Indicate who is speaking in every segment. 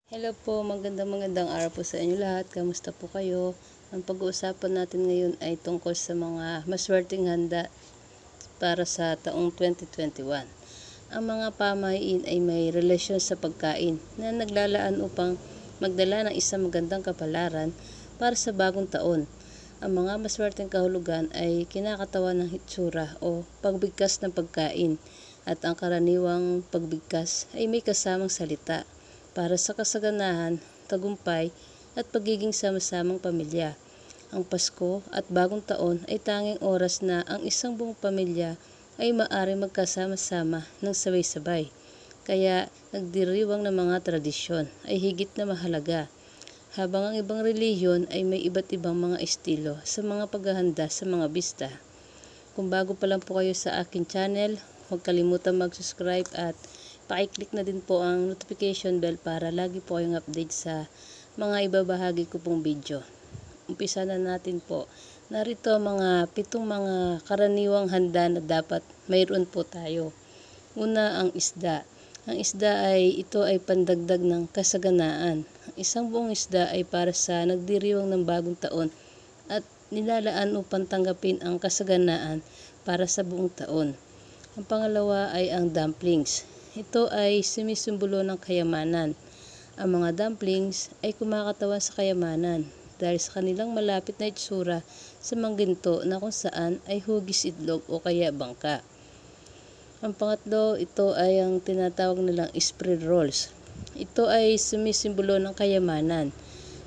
Speaker 1: Hello po, magandang araw po sa inyo lahat. Kamusta po kayo? Ang pag-uusapan natin ngayon ay tungkol sa mga maswerteng handa para sa taong 2021. Ang mga pamahiin ay may relasyon sa pagkain na naglalaan upang magdala ng isang magandang kapalaran para sa bagong taon. Ang mga maswerteng kahulugan ay kinakatawan ng hitsura o pagbigkas ng pagkain, at ang karaniwang pagbigkas ay may kasamang salita para sa kasaganahan, tagumpay at pagiging sama-samang pamilya. Ang Pasko at Bagong Taon ay tanging oras na ang isang buong pamilya ay maaaring magkasama-sama ng sabay-sabay. Kaya nagdiriwang ng mga tradisyon ay higit na mahalaga. Habang ang ibang relihiyon ay may iba't ibang mga estilo sa mga paghahanda sa mga bista. Kung bago pa lang po kayo sa akin channel, huwag kalimutan mag-subscribe at paki-click na din po ang notification bell para lagi po kayong update sa mga ibabahagi ko pong video. Umpisa na natin po. Narito mga 7 mga karaniwang handa na dapat mayroon po tayo. Una, ang isda. Ang isda ito ay pandagdag ng kasaganaan. Ang isang buong isda ay para sa nagdiriwang ng bagong taon at nilalaan upang tanggapin ang kasaganaan para sa buong taon. Ang pangalawa ay ang dumplings. Ito ay sumisimbolo ng kayamanan. Ang mga dumplings ay kumakatawan sa kayamanan dahil sa kanilang malapit na itsura sa mangginto na kung saan ay hugis itlog o kaya bangka. Ang pangatlo, ito ay ang tinatawag nilang spread rolls. Ito ay sumisimbolo ng kayamanan.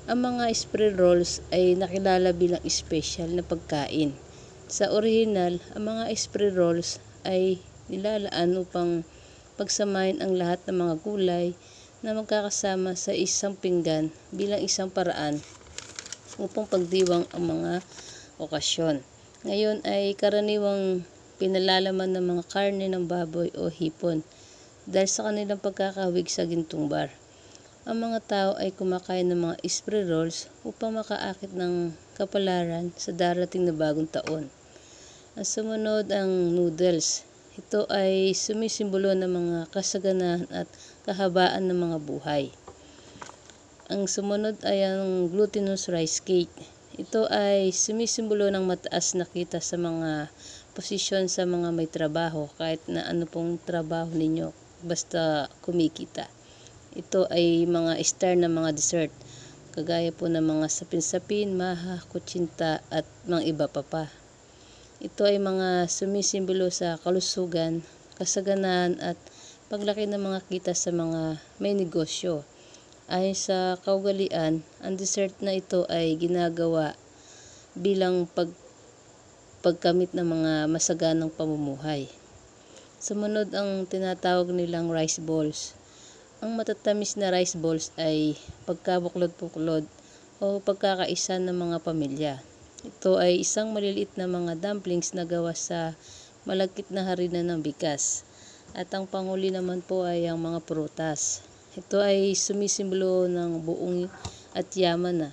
Speaker 1: Ang mga spread rolls ay nakilala bilang special na pagkain. Sa orihinal, ang mga spread rolls ay nilalaan upang pagsamahin ang lahat ng mga gulay na magkakasama sa isang pinggan bilang isang paraan upang pagdiwang ang mga okasyon. Ngayon ay karaniwang pinalalaman ng mga karne ng baboy o hipon dahil sa kanilang pagkakahawig sa gintong bar. Ang mga tao ay kumakain ng mga spread rolls upang makaakit ng kapalaran sa darating na bagong taon. Ang sumunod, ang noodles. Ito ay sumisimbolo ng mga kasaganahan at kahabaan ng mga buhay. Ang sumunod ay ang glutinous rice cake. Ito ay sumisimbolo ng mataas na kita sa mga posisyon sa mga may trabaho, kahit na ano pong trabaho ninyo, basta kumikita. Ito ay mga star na mga dessert, kagaya po ng mga sapin-sapin, maha, kutsinta at mga iba pa. Ito ay mga sumisimbolo sa kalusugan, kasaganahan at paglaki ng mga kita sa mga may negosyo. Ayon sa kaugalian, ang dessert na ito ay ginagawa bilang pagkamit ng mga masaganang pamumuhay. Sumunod ang tinatawag nilang rice balls. Ang matatamis na rice balls ay pagkabuklod-buklod o pagkakaisa ng mga pamilya. Ito ay isang maliliit na mga dumplings na gawa sa malagkit na harina ng bigas. At ang panghuli naman po ay ang mga prutas. Ito ay sumisimbolo ng buong at yaman na.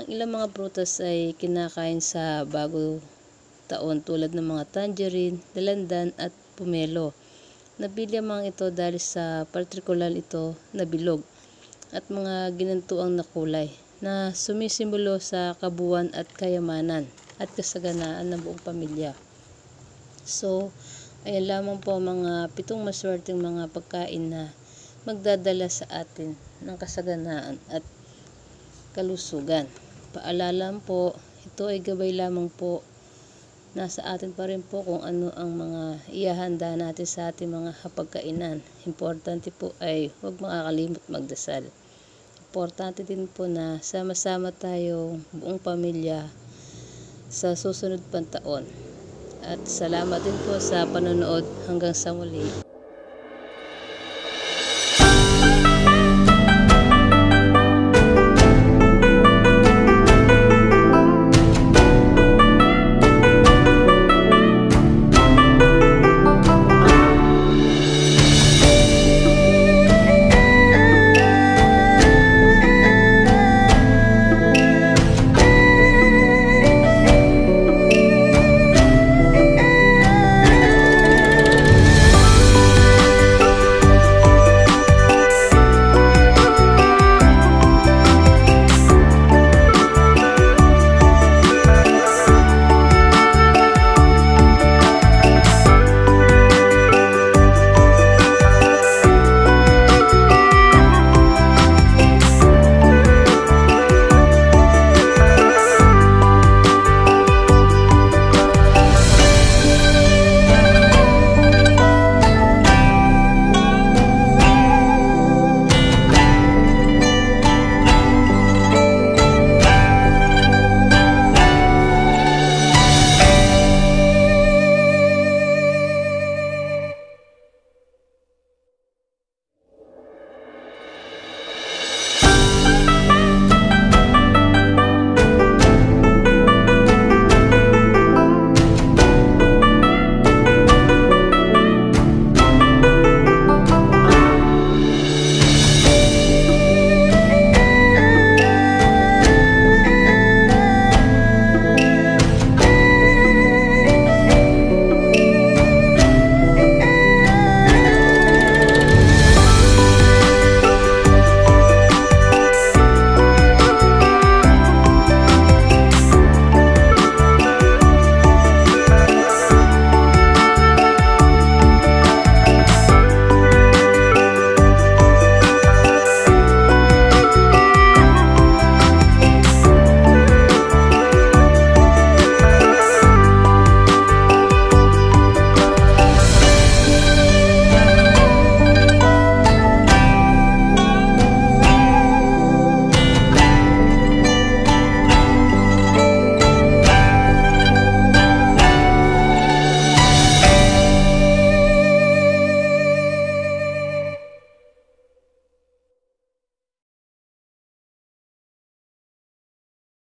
Speaker 1: Ang ilang mga prutas ay kinakain sa bago taon tulad ng mga tangerine, dalandan at pomelo. Napili ang mga ito dahil sa partikular ito na bilog at mga ginantuang na kulay na sumisimbolo sa kabuuan at kayamanan at kasaganaan ng buong pamilya. So, ayan lamang po mga 7 maswerteng mga pagkain na magdadala sa atin ng kasaganaan at kalusugan. Paalala po, ito ay gabay lamang po. Nasa atin pa rin po kung ano ang mga ihahanda natin sa ating mga hapagkainan. Importante po ay huwag makakalimot magdasal. Importante din po na sama-sama tayo buong pamilya sa susunod pang taon. At salamat din po sa panonood hanggang sa muli.